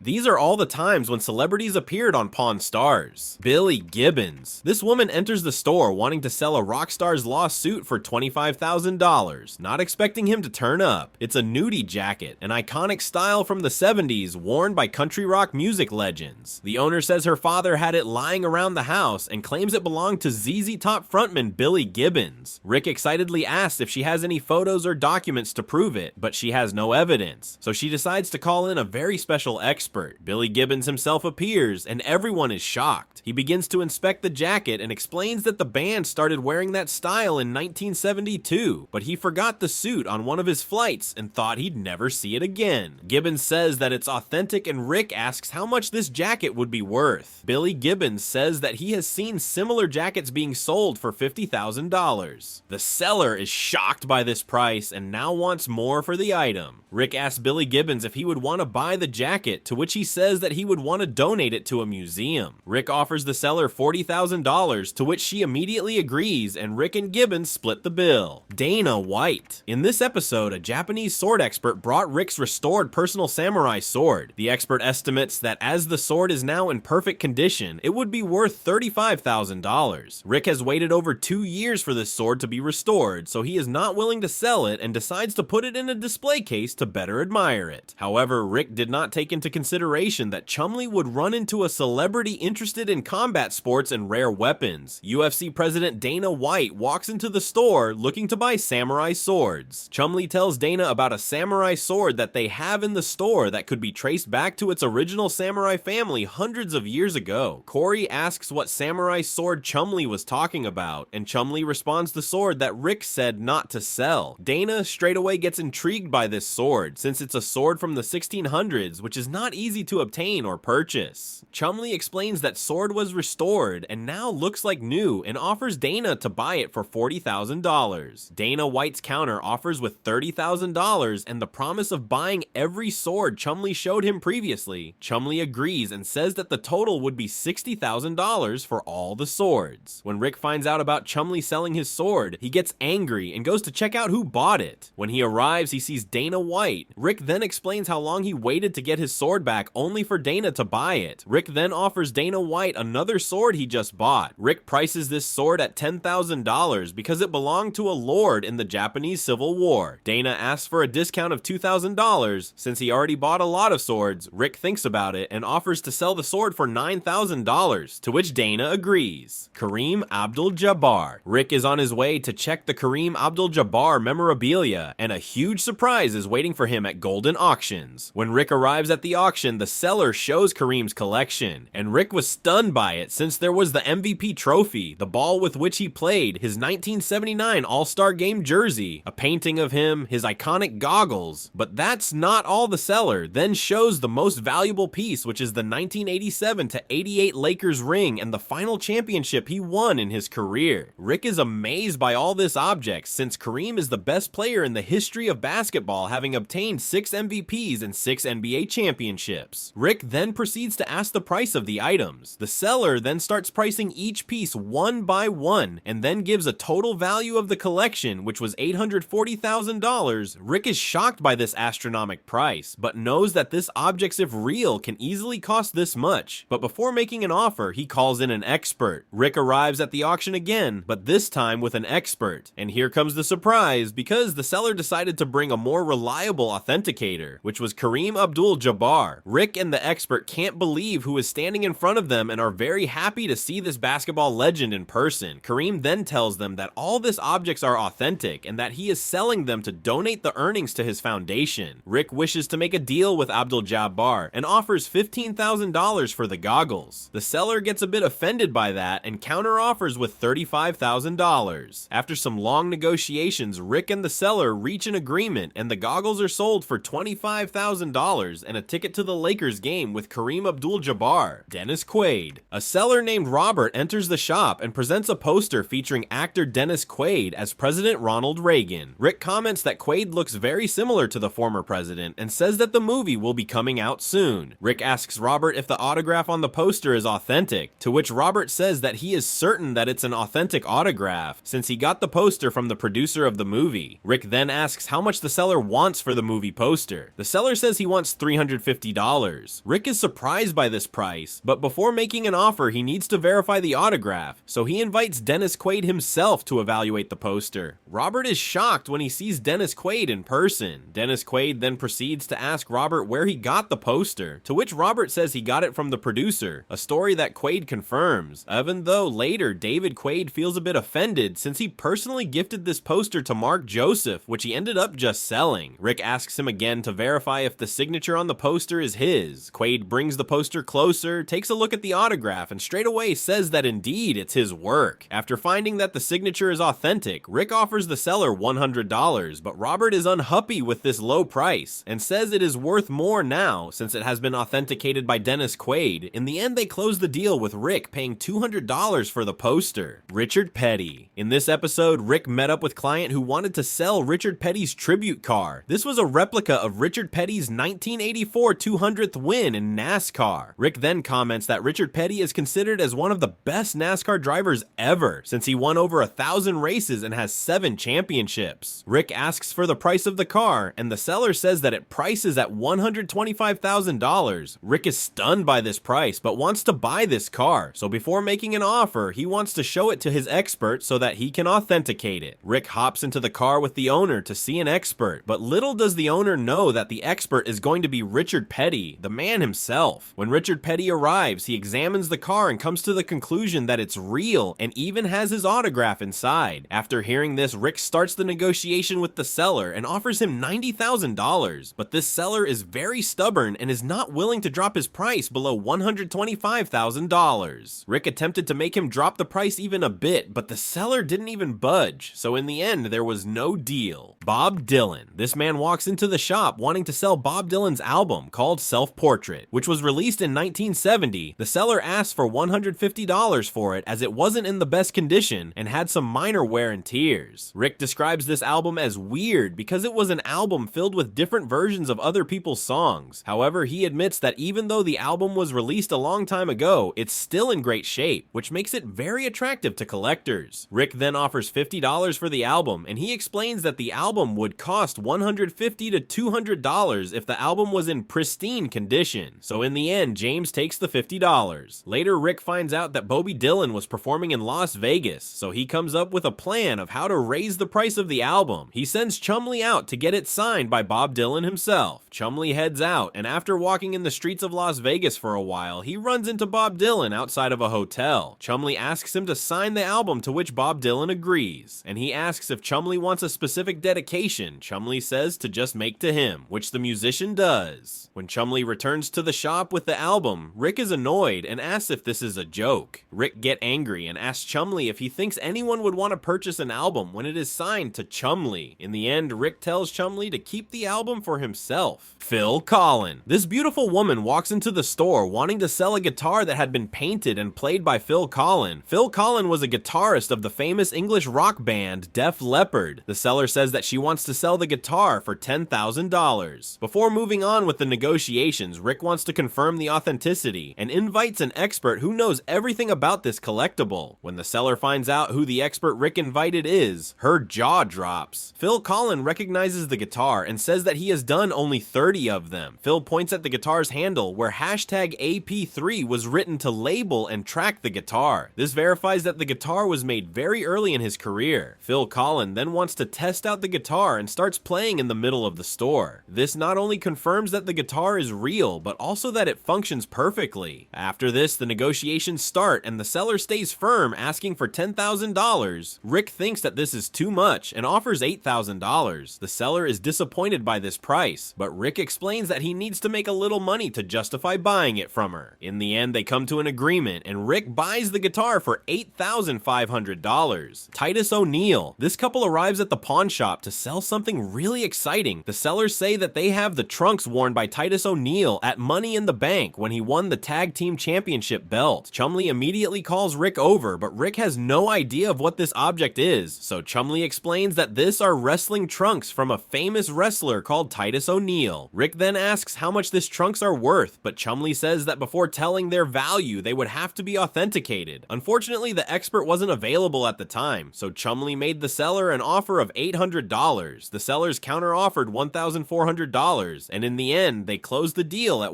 These are all the times when celebrities appeared on Pawn Stars. Billy Gibbons. This woman enters the store wanting to sell a rock star's lost suit for $25,000, not expecting him to turn up. It's a nudie jacket, an iconic style from the 70s worn by country rock music legends. The owner says her father had it lying around the house and claims it belonged to ZZ Top frontman Billy Gibbons. Rick excitedly asks if she has any photos or documents to prove it, but she has no evidence, so she decides to call in a very special expert. Billy Gibbons himself appears, and everyone is shocked. He begins to inspect the jacket and explains that the band started wearing that style in 1972, but he forgot the suit on one of his flights and thought he'd never see it again. Gibbons says that it's authentic, and Rick asks how much this jacket would be worth. Billy Gibbons says that he has seen similar jackets being sold for $50,000. The seller is shocked by this price and now wants more for the item. Rick asks Billy Gibbons if he would want to buy the jacket, to which he says that he would want to donate it to a museum. Rick offers the seller $40,000, to which she immediately agrees, and Rick and Gibbons split the bill. Dana White. In this episode, a Japanese sword expert brought Rick's restored personal samurai sword. The expert estimates that as the sword is now in perfect condition, it would be worth $35,000. Rick has waited over 2 years for this sword to be restored, so he is not willing to sell it and decides to put it in a display case to better admire it. However, Rick did not take into consideration that Chumley would run into a celebrity interested in combat sports and rare weapons. UFC President Dana White walks into the store looking to buy samurai swords. Chumley tells Dana about a samurai sword that they have in the store that could be traced back to its original samurai family hundreds of years ago. Corey asks what samurai sword Chumley was talking about, and Chumley responds the sword that Rick said not to sell. Dana straightaway gets intrigued by this sword, since it's a sword from the 1600s, which is not easy to obtain or purchase. Chumley explains that sword was restored and now looks like new, and offers Dana to buy it for $40,000. Dana White's counter offers with $30,000 and the promise of buying every sword Chumley showed him previously. Chumley agrees and says that the total would be $60,000 for all the swords. When Rick finds out about Chumley selling his sword, he gets angry and goes to check out who bought it. When he arrives, he sees Dana White. Rick then explains how long he waited to get his sword back only for Dana to buy it. Rick then offers Dana White another sword he just bought. Rick prices this sword at $10,000 because it belonged to a lord in the Japanese Civil War. Dana asks for a discount of $2,000. Since he already bought a lot of swords, Rick thinks about it and offers to sell the sword for $9,000, to which Dana agrees. Kareem Abdul-Jabbar. Rick is on his way to check the Kareem Abdul-Jabbar memorabilia, and a huge surprise is waiting for him at Golden Auctions. When Rick arrives at the auction, the seller shows Kareem's collection, and Rick was stunned by it since there was the MVP trophy, the ball with which he played, his 1979 All-Star Game jersey, a painting of him, his iconic goggles. But that's not all. The seller then shows the most valuable piece, which is the 1987-88 Lakers ring and the final championship he won in his career. Rick is amazed by all this objects, since Kareem is the best player in the history of basketball, having obtained 6 MVPs and 6 NBA championships. Rick then proceeds to ask the price of the items. The seller then starts pricing each piece one by one, and then gives a total value of the collection, which was $840,000. Rick is shocked by this astronomical price, but knows that this objects, if real, can easily cost this much. But before making an offer, he calls in an expert. Rick arrives at the auction again, but this time with an expert. And here comes the surprise, because the seller decided to bring a more reliable authenticator, which was Kareem Abdul-Jabbar. Rick and the expert can't believe who is standing in front of them and are very happy to see this basketball legend in person. Kareem then tells them that all these objects are authentic and that he is selling them to donate the earnings to his foundation. Rick wishes to make a deal with Abdul-Jabbar and offers $15,000 for the goggles. The seller gets a bit offended by that and counter-offers with $35,000. After some long negotiations, Rick and the seller reach an agreement, and the goggles are sold for $25,000 and a ticket to the Lakers game with Kareem Abdul-Jabbar. Dennis Quaid. A seller named Robert enters the shop and presents a poster featuring actor Dennis Quaid as President Ronald Reagan. Rick comments that Quaid looks very similar to the former president and says that the movie will be coming out soon. Rick asks Robert if the autograph on the poster is authentic, to which Robert says that he is certain that it's an authentic autograph, since he got the poster from the producer of the movie. Rick then asks how much the seller wants for the movie poster. The seller says he wants $350. $50. Rick is surprised by this price, but before making an offer, he needs to verify the autograph, so he invites Dennis Quaid himself to evaluate the poster. Robert is shocked when he sees Dennis Quaid in person. Dennis Quaid then proceeds to ask Robert where he got the poster, to which Robert says he got it from the producer, a story that Quaid confirms, even though later David Quaid feels a bit offended since he personally gifted this poster to Mark Joseph, which he ended up just selling. Rick asks him again to verify if the signature on the poster is his. Quaid brings the poster closer, takes a look at the autograph, and straight away says that indeed it's his work. After finding that the signature is authentic, Rick offers the seller $100, but Robert is unhappy with this low price and says it is worth more now since it has been authenticated by Dennis Quaid. In the end, they close the deal with Rick paying $200 for the poster. Richard Petty. In this episode, Rick met up with client who wanted to sell Richard Petty's tribute car. This was a replica of Richard Petty's 1984 200th win in NASCAR. Rick then comments that Richard Petty is considered as one of the best NASCAR drivers ever, since he won over 1,000 races and has 7 championships. Rick asks for the price of the car, and the seller says that it prices at $125,000. Rick is stunned by this price, but wants to buy this car, so before making an offer, he wants to show it to his expert so that he can authenticate it. Rick hops into the car with the owner to see an expert, but little does the owner know that the expert is going to be Richard Petty, the man himself. When Richard Petty arrives, he examines the car and comes to the conclusion that it's real and even has his autograph inside. After hearing this, Rick starts the negotiation with the seller and offers him $90,000, but this seller is very stubborn and is not willing to drop his price below $125,000. Rick attempted to make him drop the price even a bit, but the seller didn't even budge, so in the end, there was no deal. Bob Dylan. This man walks into the shop wanting to sell Bob Dylan's album called Self-Portrait, which was released in 1970. The seller asked for $150 for it as it wasn't in the best condition and had some minor wear and tears. Rick describes this album as weird because it was an album filled with different versions of other people's songs. However, he admits that even though the album was released a long time ago, it's still in great shape, which makes it very attractive to collectors. Rick then offers $50 for the album, and he explains that the album would cost $150 to $200 if the album was in pristine condition. So in the end, James takes the $50. Later, Rick finds out that Bobby Dylan was performing in Las Vegas, so he comes up with a plan of how to raise the price of the album. He sends Chumlee out to get it signed by Bob Dylan himself. Chumlee heads out, and after walking in the streets of Las Vegas for a while, he runs into Bob Dylan outside of a hotel. Chumlee asks him to sign the album, to which Bob Dylan agrees, and he asks if Chumlee wants a specific dedication. Chumlee says to just make to him, which the musician does. When Chumlee returns to the shop with the album, Rick is annoyed and asks if this is a joke. Rick gets angry and asks Chumlee if he thinks anyone would want to purchase an album when it is signed to Chumlee. In the end, Rick tells Chumlee to keep the album for himself. Phil Collen. This beautiful woman walks into the store wanting to sell a guitar that had been painted and played by Phil Collen. Phil Collen was a guitarist of the famous English rock band Def Leppard. The seller says that she wants to sell the guitar for $10,000. Before moving on with the negotiations, Rick wants to confirm the authenticity and invites an expert who knows everything about this collectible. When the seller finds out who the expert Rick invited is, her jaw drops. Phil Collen recognizes the guitar and says that he has done only 30 of them. Phil points at the guitar's handle where hashtag AP3 was written to label and track the guitar. This verifies that the guitar was made very early in his career. Phil Collen then wants to test out the guitar and starts playing in the middle of the store. This not only confirms that the guitar is real, but also that it functions perfectly. After this, the negotiations start and the seller stays firm, asking for $10,000. Rick thinks that this is too much and offers $8,000. The seller is disappointed by this price, but Rick explains that he needs to make a little money to justify buying it from her. In the end, they come to an agreement and Rick buys the guitar for $8,500. Titus O'Neal. This couple arrives at the pawn shop to sell something really exciting. The sellers say that they have the trunks worn by Titus O'Neal at Money in the Bank when he won the tag team championship belt. Chumlee immediately calls Rick over, but Rick has no idea of what this object is, so Chumlee explains that this are wrestling trunks from a famous wrestler called Titus O'Neal. Rick then asks how much this trunks are worth, but Chumlee says that before telling their value, they would have to be authenticated. Unfortunately, the expert wasn't available at the time, so Chumlee made the seller an offer of $800. The sellers counter-offered $1,400, and in the end, they closed the deal at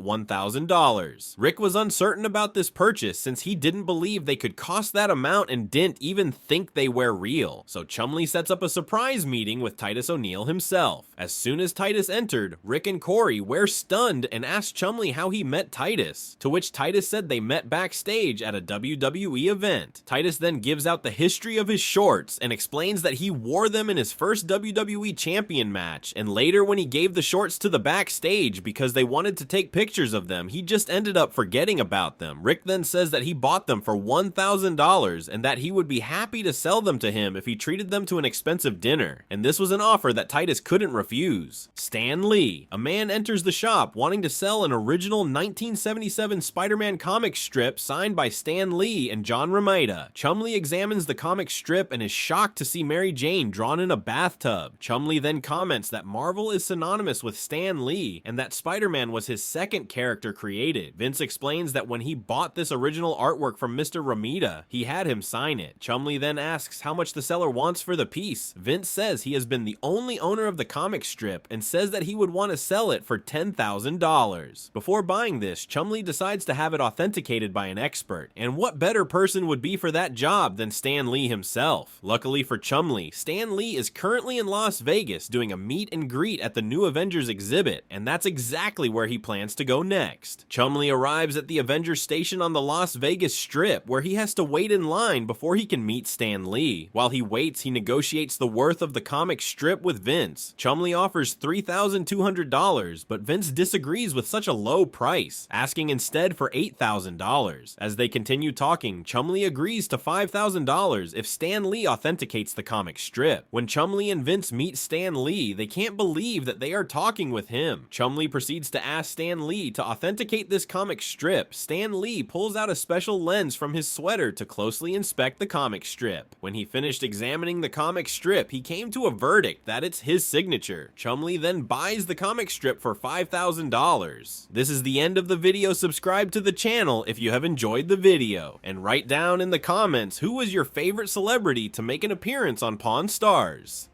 $1,000. Rick was uncertain about this purchase since he didn't believe they could cost that amount and didn't even think they were real, so Chumlee sets up a surprise meeting with Titus O'Neal himself. As soon as Titus entered, Rick and Corey were stunned and asked Chumlee how he met Titus, to which Titus said they met backstage at a WWE event. Titus then gives out the history of his shorts and explains that he wore them in his first WWE champion match, and later when he gave the shorts to the backstage because they wanted to take pictures of them, he just ended up forgetting about them. Rick then says that he bought them for $1,000 and that he would be happy to sell them to him if he treated them to an expensive dinner, and this was an offer that Titus couldn't refuse. Stan Lee. A man enters the shop wanting to sell an original 1977 Spider-Man comic strip signed by Stan Lee and John Romita. Chumlee examines the comic strip and is shocked to see Mary Jane drawn in a bathtub. Chumlee then comments that Marvel is synonymous with Stan Lee and that Spider-Man was his second character created. Vince explains that when he bought this original artwork from Mr. Romita, he had him sign it. Chumlee then asks how much the seller wants for the piece. Vince says he has been the only owner of the comic strip and says that he would want to sell it for $10,000. Before buying this, Chumlee decides to have it authenticated by an expert, and what better person would be for that job than Stan Lee himself? Luckily for Chumlee, Stan Lee is currently in Las Vegas doing a meet and greet at the New Avengers exhibit, and that's exactly where he plans to go next. Chumlee arrives at the Avengers station on the Las Vegas Strip, where he has to wait in line before he can meet Stan Lee. While he waits, he negotiates the worth of the comic strip with Vince. Chumlee offers $3,200, but Vince disagrees with such a low price, asking instead for $8,000. As they continue talking, Chumlee agrees to $5,000 if Stan Lee authenticates the comic strip. When Chumlee and Vince meet Stan Lee, they can't believe that they are talking with him. Chumlee proceeds to ask Stan Lee to authenticate this comic strip. Stan Lee pulls out a special lens from his sweater to closely inspect the comic strip. When he finished examining the comic strip, he came to a verdict that it's his signature. Chumlee then buys the comic strip for $5,000. This is the end of the video. Subscribe to the channel if you have enjoyed the video, and write down in the comments who was your favorite celebrity to make an appearance on Pawn Stars.